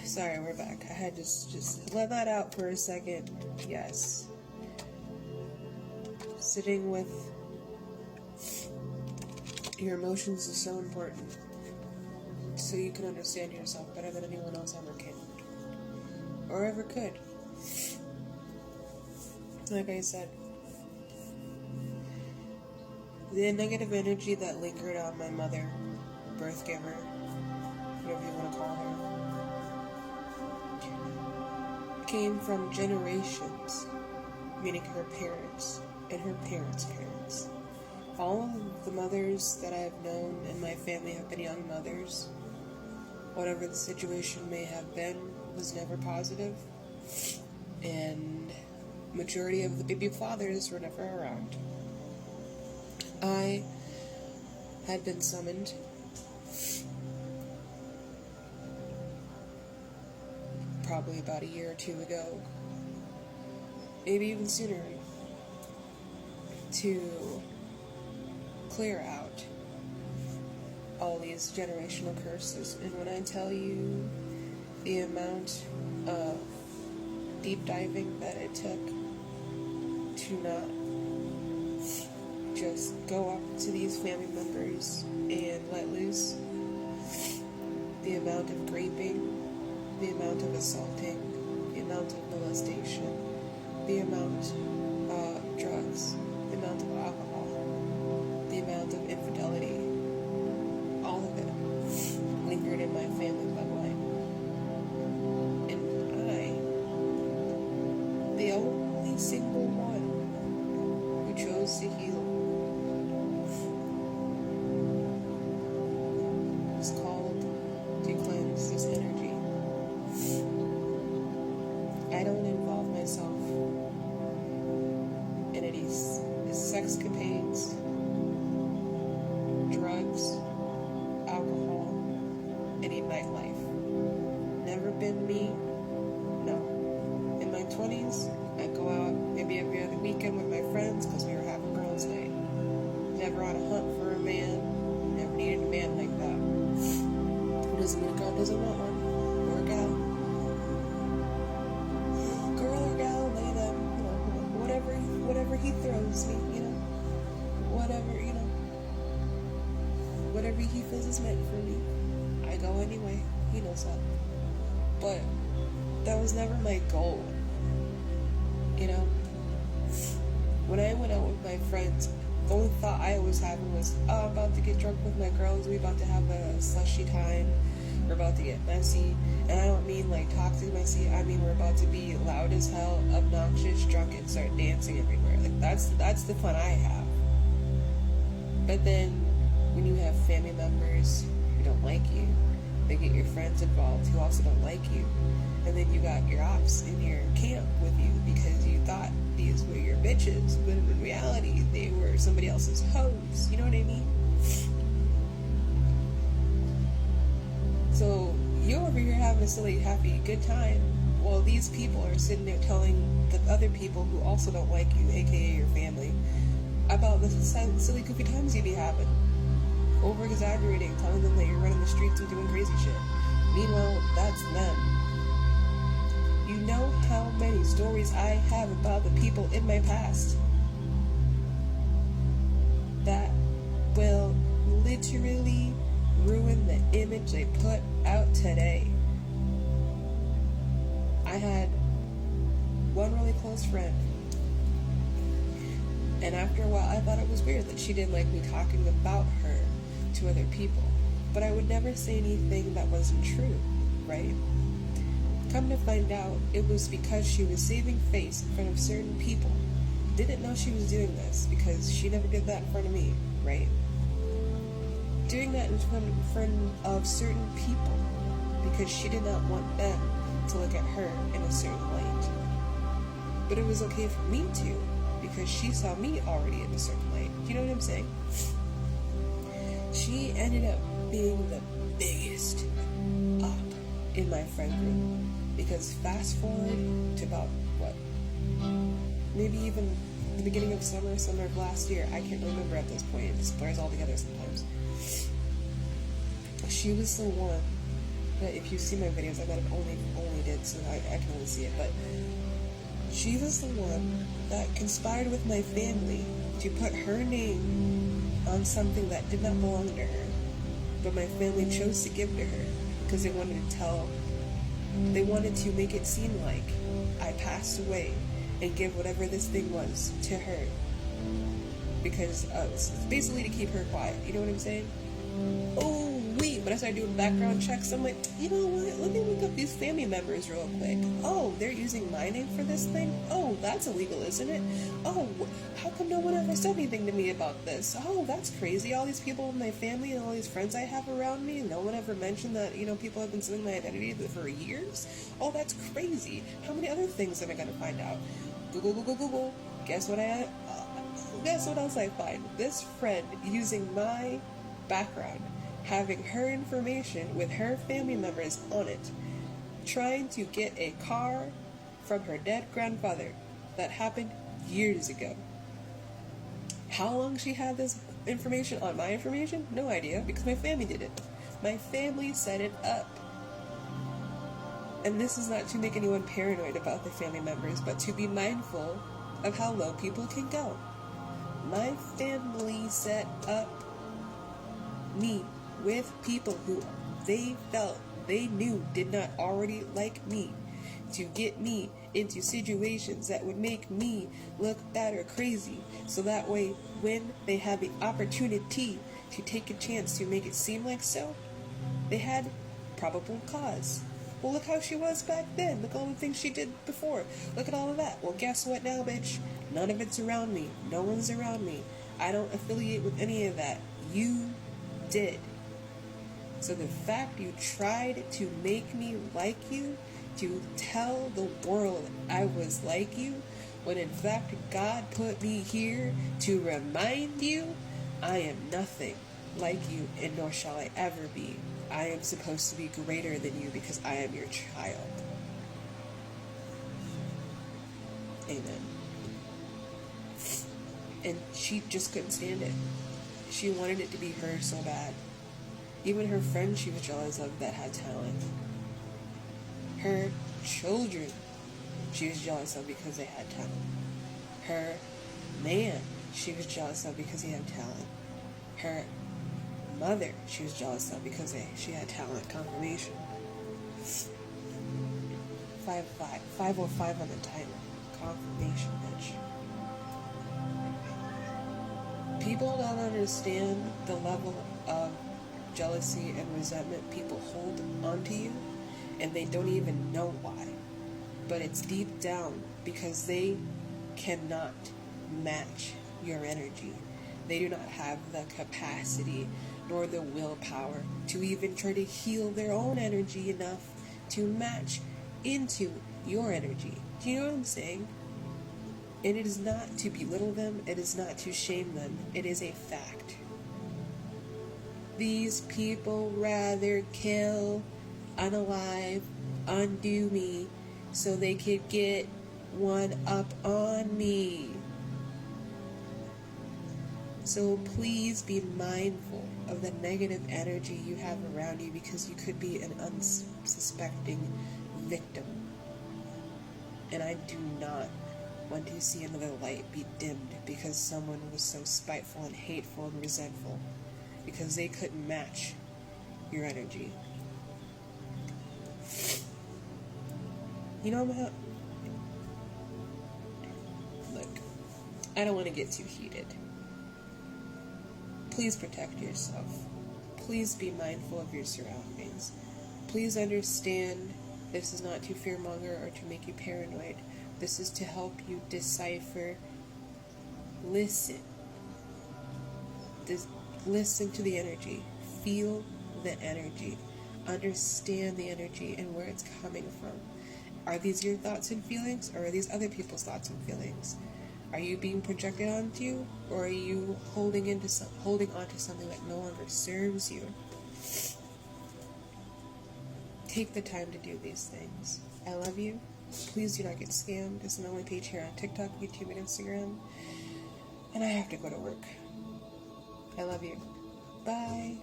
Sorry, we're back. I had just let that out for a second. Yes. Sitting with your emotions is so important. So you can understand yourself better than anyone else ever can. Or ever could. Like I said, the negative energy that lingered on my mother, birth giver, whatever you want to call her, came from generations, meaning her parents and her parents' parents. All of the mothers that I've known in my family have been young mothers. Whatever the situation may have been was never positive, and majority of the baby fathers were never around. I had been summoned probably about a year or two ago, maybe even sooner, to clear out all these generational curses. And when I tell you the amount of deep diving that it took to not just go up to these family members and let loose, the amount of raping, the amount of assaulting, the amount of molestation, the amount of drugs, the amount of alcohol, the amount of infidelity, all of it lingered in my family bloodline. And I, the only single one who chose to heal, was called to cleanse this energy. I don't involve myself in any sexcapades, drugs, alcohol, any nightlife. Never been me, no. In my 20s, I'd go out maybe every other weekend with my friends because we were having girls' night. Never on a hunt for a man, never needed a man like that. It doesn't mean a girl doesn't want one, or a gal. Girl or gal, they them, you know, whatever he throws me, you know. Whatever, you know. Whatever he feels is meant for me. I go anyway, he knows that. But that was never my goal, you know. When I went out with my friends, the only thought I was having was, oh, I'm about to get drunk with my girls, we about to have a slushy time, we're about to get messy. And I don't mean like toxic messy, I mean we're about to be loud as hell, obnoxious, drunk, and start dancing everywhere. Like that's the fun I have. But then when you have family members who don't like you, they get your friends involved who also don't like you, and then you got your ops in your camp with you because you thought these were your bitches, but in reality they were somebody else's hoes. You know what I mean? So you're over here having a silly, happy, good time, while these people are sitting there telling the other people who also don't like you, aka your family, about the silly, goofy times you be having. Over-exaggerating, telling them that you're running the streets and doing crazy shit. Meanwhile, that's them. You know how many stories I have about the people in my past that will literally ruin the image they put out today. I had one really close friend, and after a while I thought it was weird that she didn't like me talking about her to other people, but I would never say anything that wasn't true, right? Come to find out, it was because she was saving face in front of certain people. Didn't know she was doing this because she never did that in front of me, right? Doing that in front of certain people because she did not want them to look at her in a certain light. But it was okay for me to, because she saw me already in a certain light. You know what I'm saying? She ended up being the biggest up in my friend group, because fast forward to about, what, maybe even the beginning of summer of last year, I can't remember at this point, it just blurs all together sometimes. she was the one that, if you see my videos, I might have only did, so I can only see it, but she was the one that conspired with my family to put her name on something that did not belong to her, but my family chose to give to her because they wanted to make it seem like I passed away and give whatever this thing was to her, because it's basically to keep her quiet, you know what I'm saying? Oh, wait, when I started doing background checks, I'm like, you know what, let me look up these family members real quick. Oh, they're using my name for this thing? Oh, that's illegal, isn't it? Oh, how come no one ever said anything to me about this? Oh, that's crazy. All these people in my family and all these friends I have around me, no one ever mentioned that, you know, people have been stealing my identity for years? Oh, that's crazy. How many other things am I going to find out? Google. Guess what else I find? This friend using my background, having her information with her family members on it, trying to get a car from her dead grandfather. That happened years ago. How long she had this information on my information? No idea, because my family did it. My family set it up. And this is not to make anyone paranoid about the family members, but to be mindful of how low people can go. My family set up me with people who they felt they knew did not already like me, to get me into situations that would make me look bad or crazy, so that way when they had the opportunity to take a chance to make it seem like so, they had probable cause. Well, look how she was back then. Look at all the things she did before. Look at all of that. Well, guess what now, bitch? None of it's around me. No one's around me. I don't affiliate with any of that. You did. So the fact you tried to make me like you, to tell the world I was like you, when in fact God put me here to remind you I am nothing like you, and nor shall I ever be. I am supposed to be greater than you because I am your child. Amen. And she just couldn't stand it. She wanted it to be her so bad. Even her friends she was jealous of that had talent. Her children she was jealous of because they had talent. Her man she was jealous of because he had talent. Her mother she was jealous of because she had talent. Confirmation. 505 on the timer. Confirmation, bitch. People don't understand the level of jealousy and resentment people hold onto you, and they don't even know why. But it's deep down because they cannot match your energy. They do not have the capacity nor the willpower to even try to heal their own energy enough to match into your energy. Do you know what I'm saying? And it is not to belittle them, it is not to shame them, it is a fact. These people rather kill, unalive, undo me, so they could get one up on me. So please be mindful of the negative energy you have around you, because you could be an unsuspecting victim. And I do not want to see another light be dimmed because someone was so spiteful and hateful and resentful, because they couldn't match your energy. You know what? Look, I don't want to get too heated. Please protect yourself. Please be mindful of your surroundings. Please understand this is not to fearmonger or to make you paranoid. This is to help you decipher. Listen. Listen to the energy. Feel the energy. Understand the energy and where it's coming from. Are these your thoughts and feelings, or are these other people's thoughts and feelings? Are you being projected onto you, or are you holding on to something that no longer serves you? Take the time to do these things. I love you. Please do not get scammed. It's an only page here on TikTok, YouTube, and Instagram. And I have to go to work. I love you. Bye.